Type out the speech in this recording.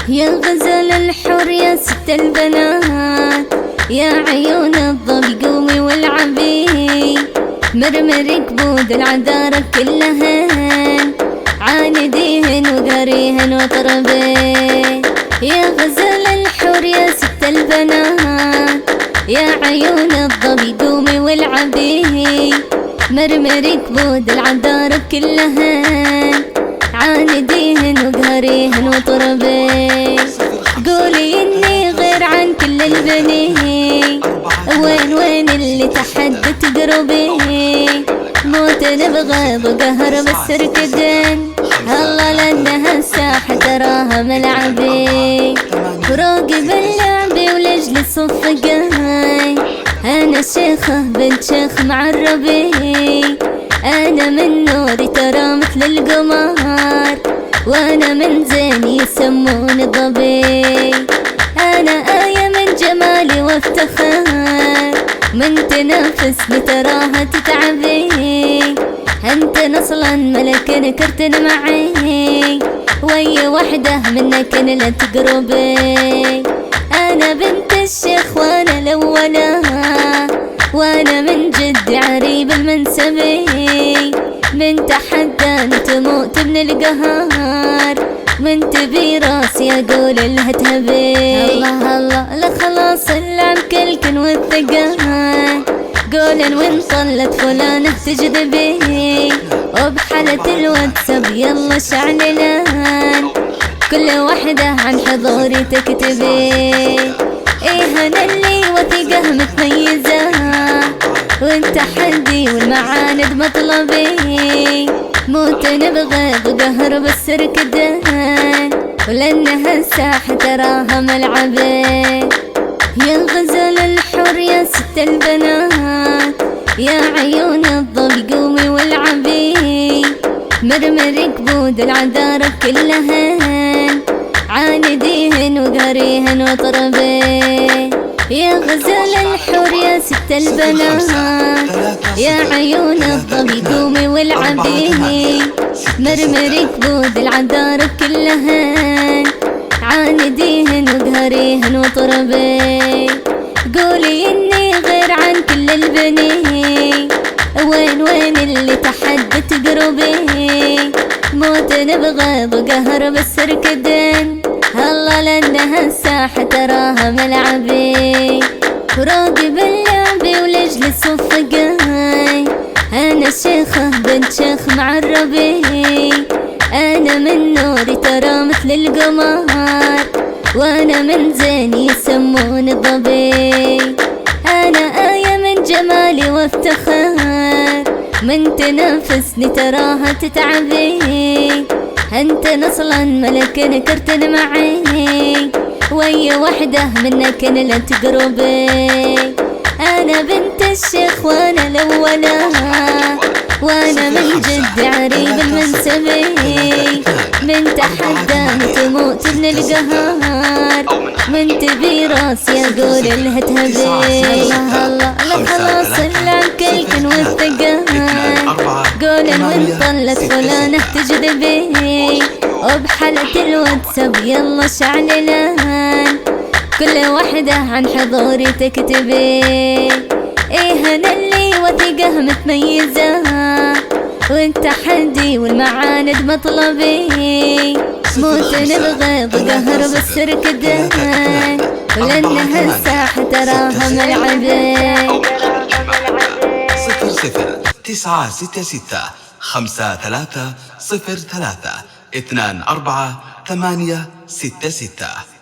يا غزال الحور يا ست البنات، يا عيون الظبي قومي والعبي، مرمري كبود العذارة كلهن، عانديهن وقاريهن وطربي. يا غزال الحور يا ست البنات، يا عيون الظبي قومي والعبي، مرمري كبود العذارة كلهن، عانديهن وقهريهن وطربي. قولي اني غير عن كل البنين، وين اللي تحدت قربي، موت نبغى بقهر بس ركدن، الله لانها الساحة تراها ملعبي، وراقب اللعبي ولجل الصفقاي، انا الشيخة بنت شيخ معربي، انا من نوري ترى مثل القمر، وانا من زيني يسموني ضبي، انا آية من جمالي وافتخر، من تنافسني تراها تتعبي، انت اصلا ملك نكرتن معي، ويا وحده منك لا تقربي، انا بنت الشيخ وانا الاولى، وانا من جد عريب المنسبي، من تحداني تموت من القهار، من تبي راسي اقول لها تهبي. الله الله لا خلاص اللعب كلكن والثقال، قولن وين طلت فلانة تجذبي، وبحالة الواتساب يلا شعللان، كل وحدة عن حضوري تكتبي، ايه انا اللي وثيقة متميزة، وانت حدي والمعاند مطلبي، موت نبغى بقهر بس ركدان، ولانها الساحة تراها ملعبي. يا غزال الحور يا ست البنات، يا عيون الظبي قومي والعبي، مرمري كبود العذارة كلهن، عانديهن وقاريهن وطربي. يا غزال الحور يا ست البنات، يا عيون الظبي قومي والعبي، مرمري كبود العذارة كلهن، عانديهن وقهريهن وطربي. قولي اني غير عن كل البنين، وين اللي تحدت قربي، موت نبغى بقهر بس ركدن، الله لانها الساحة تراها ملعبي، وراقب اللعبي ولجل الصفقاي، انا الشيخة بنت شيخ معربي، انا من نوري ترى مثل القمر، وانا من زيني يسموني الضبي، انا آية من جمالي وافتخر، من تنافسني تراها تتعبي، انت اصلا ملك نكرتن معي، ويا وحده منك لا تقربي، انا بنت الشيخ وانا الاولى، وانا من جد عريب المنسبي، من تحداني تموت من القهار، من تبي راسي اقول لها تهبي. الله الله لا خلاص اللعب كلكن والثقال، قولن وين طلت فلانة تجذبي، وبحالة الواتساب يلا شعللان، كل وحدة عن حضوري تكتبي، ايه انا اللي وثيقة متميزة، وانت حدي والمعاند مطلبي، موت نبغى بقهر بس ركدان، ولانها الساحة تراها ملعبي. 00 966 53 03 24 866